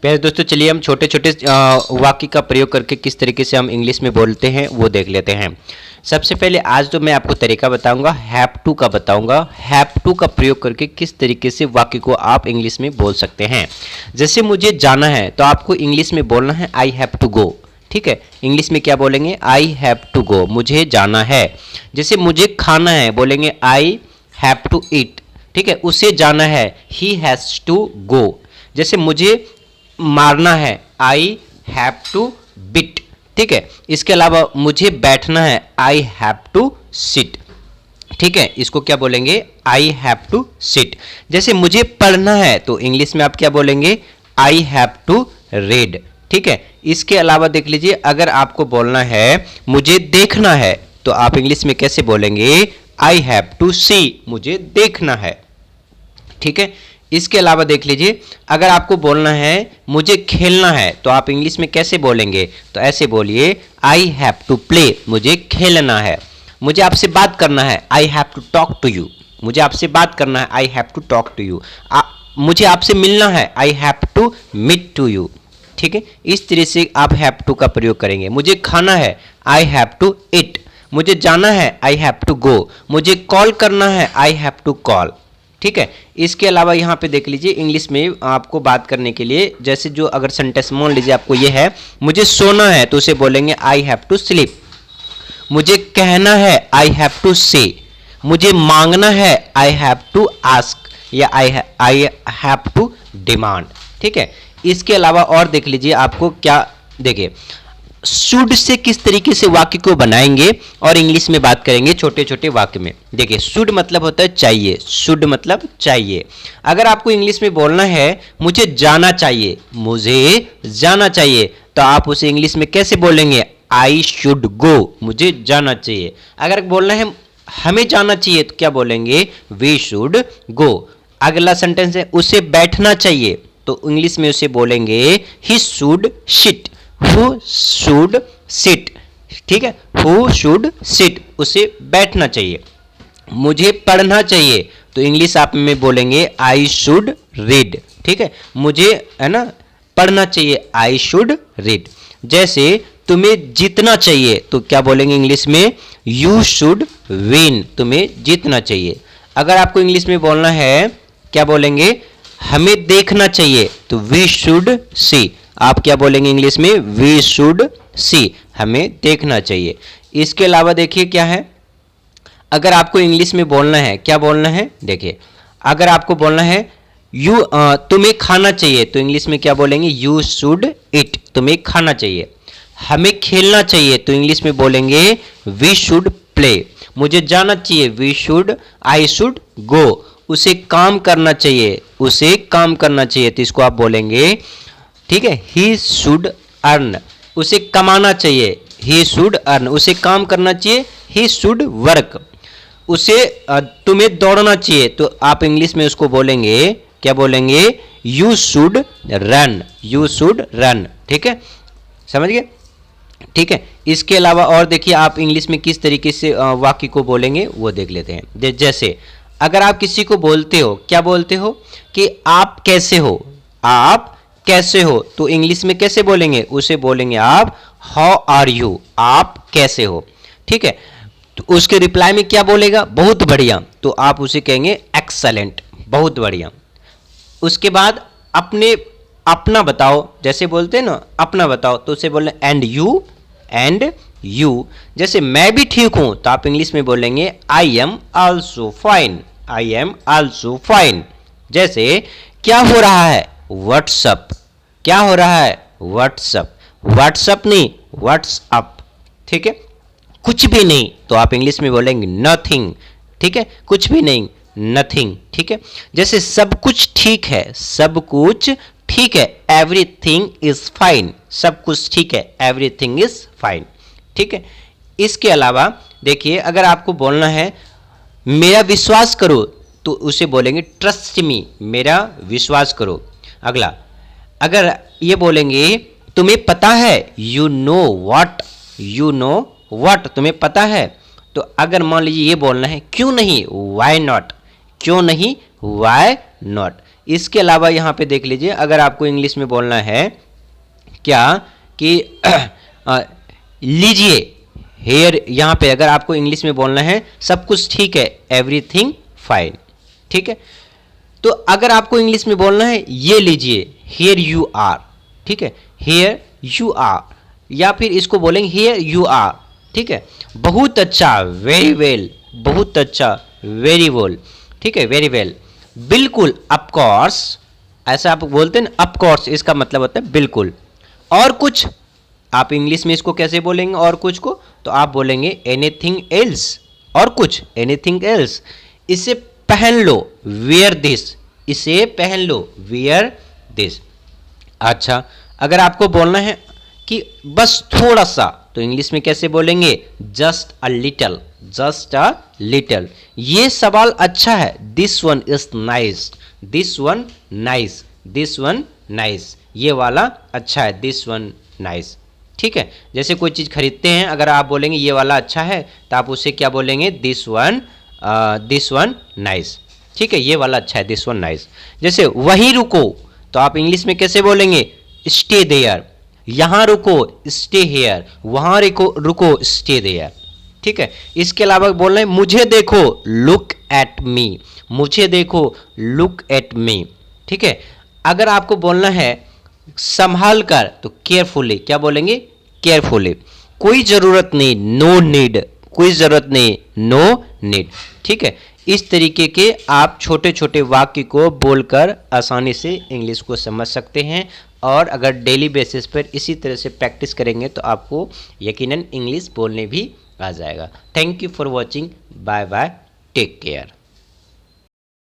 प्यारे दोस्तों, चलिए हम छोटे छोटे वाक्य का प्रयोग करके किस तरीके से हम इंग्लिश में बोलते हैं वो देख लेते हैं। सबसे पहले आज तो मैं आपको तरीका बताऊंगा, हैव टू का बताऊंगा। हैव टू का प्रयोग करके किस तरीके से वाक्य को आप इंग्लिश में बोल सकते हैं। जैसे मुझे जाना है तो आपको इंग्लिश में बोलना है आई हैव टू गो। ठीक है, इंग्लिश में क्या बोलेंगे? आई हैव टू गो, मुझे जाना है। जैसे मुझे खाना है बोलेंगे आई हैव टू ईट। ठीक है, उसे जाना है ही हैज़ टू गो। जैसे मुझे मारना है आई हैव टू बिट। ठीक है, इसके अलावा मुझे बैठना है आई हैव टू सिट। ठीक है, इसको क्या बोलेंगे? I have to sit. जैसे मुझे पढ़ना है तो इंग्लिश में आप क्या बोलेंगे? I have to read. ठीक है, इसके अलावा देख लीजिए, अगर आपको बोलना है मुझे देखना है तो आप इंग्लिश में कैसे बोलेंगे? आई हैव टू सी, मुझे देखना है। ठीक है, इसके अलावा देख लीजिए, अगर आपको बोलना है मुझे खेलना है तो आप इंग्लिश में कैसे बोलेंगे? तो ऐसे बोलिए आई हैव टू प्ले, मुझे खेलना है। मुझे आपसे बात करना है I have to talk to you, मुझे आपसे बात करना है I have to talk to you. मुझे आपसे मिलना है I have to meet to you. ठीक है, इस तरह से आप हैव टू का प्रयोग करेंगे। मुझे खाना है आई हैव टू ईट, मुझे जाना है आई हैव टू गो, मुझे कॉल करना है आई हैव टू कॉल। ठीक है, इसके अलावा यहाँ पे देख लीजिए, इंग्लिश में आपको बात करने के लिए जैसे जो अगर सेंटेंस मान लीजिए आपको ये है मुझे सोना है तो उसे बोलेंगे आई हैव टू स्लीप। मुझे कहना है आई हैव टू से, मुझे मांगना है आई हैव टू आस्क या आई हैव टू डिमांड। ठीक है, इसके अलावा और देख लीजिए आपको क्या, देखिए शुड से किस तरीके से वाक्य को बनाएंगे और इंग्लिश में बात करेंगे छोटे छोटे वाक्य में। देखिए शुड मतलब होता है चाहिए, शुड मतलब चाहिए। अगर आपको इंग्लिश में बोलना है मुझे जाना चाहिए, मुझे जाना चाहिए, तो आप उसे इंग्लिश में कैसे बोलेंगे? आई शुड गो, मुझे जाना चाहिए। अगर बोलना है हमें जाना चाहिए तो क्या बोलेंगे? We should go. अगला सेंटेंस है उसे बैठना चाहिए तो इंग्लिश में उसे बोलेंगे he should seat, Who should sit। ठीक है, Who should sit, उसे बैठना चाहिए। मुझे पढ़ना चाहिए तो इंग्लिश आप में बोलेंगे I should read। ठीक है, मुझे है ना पढ़ना चाहिए I should read। जैसे तुम्हें जीतना चाहिए तो क्या बोलेंगे इंग्लिश में? You should win, तुम्हें जीतना चाहिए। अगर आपको इंग्लिश में बोलना है क्या बोलेंगे? हमें देखना चाहिए तो We should see, आप क्या बोलेंगे इंग्लिश में? वी शुड सी, हमें देखना चाहिए। इसके अलावा देखिए क्या है, अगर आपको इंग्लिश में बोलना है क्या बोलना है? देखिए अगर आपको बोलना है तुम्हें खाना चाहिए तो इंग्लिश में क्या बोलेंगे? यू शुड ईट, तुम्हें खाना चाहिए। हमें खेलना चाहिए तो इंग्लिश में बोलेंगे वी शुड प्ले। मुझे जाना चाहिए we should I should go. उसे काम करना चाहिए, उसे काम करना चाहिए तो इसको आप बोलेंगे, ठीक है, ही शुड अर्न, उसे कमाना चाहिए ही शुड अर्न, उसे काम करना चाहिए ही शुड वर्क। उसे तुम्हें दौड़ना चाहिए तो आप इंग्लिश में उसको बोलेंगे क्या बोलेंगे? You should run, you should run. ठीक है, समझ गए? ठीक है, इसके अलावा और देखिए आप इंग्लिश में किस तरीके से वाक्य को बोलेंगे वो देख लेते हैं। जैसे अगर आप किसी को बोलते हो, क्या बोलते हो कि आप कैसे हो, आप कैसे हो, तो इंग्लिश में कैसे बोलेंगे? उसे बोलेंगे आप हाउ आर यू, आप कैसे हो। ठीक है, तो उसके रिप्लाई में क्या बोलेगा? बहुत बढ़िया, तो आप उसे कहेंगे एक्सलेंट, बहुत बढ़िया। उसके बाद अपना बताओ, जैसे बोलते हैं ना अपना बताओ तो उसे बोलना एंड यू। जैसे मैं भी ठीक हूं तो आप इंग्लिश में बोलेंगे I am also fine, I am also fine. जैसे क्या हो रहा है? व्हाट्सअप, क्या हो रहा है? व्हाट्सअप, व्हाट्सअप नहीं व्हाट्सअप। ठीक है, कुछ भी नहीं तो आप इंग्लिश में बोलेंगे नथिंग। ठीक है, कुछ भी नहीं नथिंग। ठीक है, जैसे सब कुछ ठीक है, सब कुछ ठीक है, एवरीथिंग इज फाइन, सब कुछ ठीक है, एवरीथिंग इज फाइन। ठीक है, इसके अलावा देखिए अगर आपको बोलना है मेरा विश्वास करो तो उसे बोलेंगे ट्रस्ट मी, मेरा विश्वास करो। अगला अगर ये बोलेंगे तुम्हें पता है, you know what, you know what, तुम्हें पता है। तो अगर मान लीजिए ये बोलना है क्यों नहीं, वाई नॉट, क्यों नहीं, वाई नॉट। इसके अलावा यहाँ पे देख लीजिए, अगर आपको इंग्लिश में बोलना है क्या कि लीजिए, हेयर, यहाँ पे अगर आपको इंग्लिश में बोलना है सब कुछ ठीक है, एवरीथिंग फाइन, ठीक है। तो अगर आपको इंग्लिश में बोलना है ये लीजिए, हेयर यू आर, ठीक है, हेयर यू आर, या फिर इसको बोलेंगे हेयर यू आर, ठीक है। बहुत अच्छा, वेरी वेल, बहुत अच्छा, वेरी वेल, ठीक है, वेरी वेल, बिल्कुल, ऑफ कोर्स, ऐसा आप बोलते हैं, ऑफ कोर्स इसका मतलब होता है बिल्कुल। और कुछ, आप इंग्लिश में इसको कैसे बोलेंगे और कुछ को, तो आप बोलेंगे एनीथिंग एल्स, और कुछ, एनीथिंग एल्स। इसे पहन लो, वेयर दिस, इसे पहन लो, वेयर दिस। अच्छा, अगर आपको बोलना है कि बस थोड़ा सा, तो इंग्लिश में कैसे बोलेंगे, just a little, just a little. ये सवाल अच्छा है, this one is nice, this one nice, this one nice, ये वाला अच्छा है, दिस वन नाइस, ठीक है। जैसे कोई चीज़ खरीदते हैं, अगर आप बोलेंगे ये वाला अच्छा है, तो आप उसे क्या बोलेंगे, दिस वन नाइस, ठीक है, ये वाला अच्छा है, दिस वन नाइस। जैसे वहीं रुको, तो आप इंग्लिश में कैसे बोलेंगे, स्टे देयर, यहाँ रुको, स्टे हेयर, वहाँ रुको, स्टे देयर, ठीक है। इसके अलावा बोलना है मुझे देखो, लुक एट मी, मुझे देखो, लुक एट मी, ठीक है। अगर आपको बोलना है संभाल कर, तो केयरफुली, क्या बोलेंगे, केयरफुली। कोई ज़रूरत नहीं, नो नीड, कोई ज़रूरत नहीं, नो नीड, ठीक है। इस तरीके के आप छोटे छोटे वाक्य को बोलकर आसानी से इंग्लिश को समझ सकते हैं, और अगर डेली बेसिस पर इसी तरह से प्रैक्टिस करेंगे तो आपको यकीनन इंग्लिश बोलने भी आ जाएगा। Thank you for watching, bye bye, take care.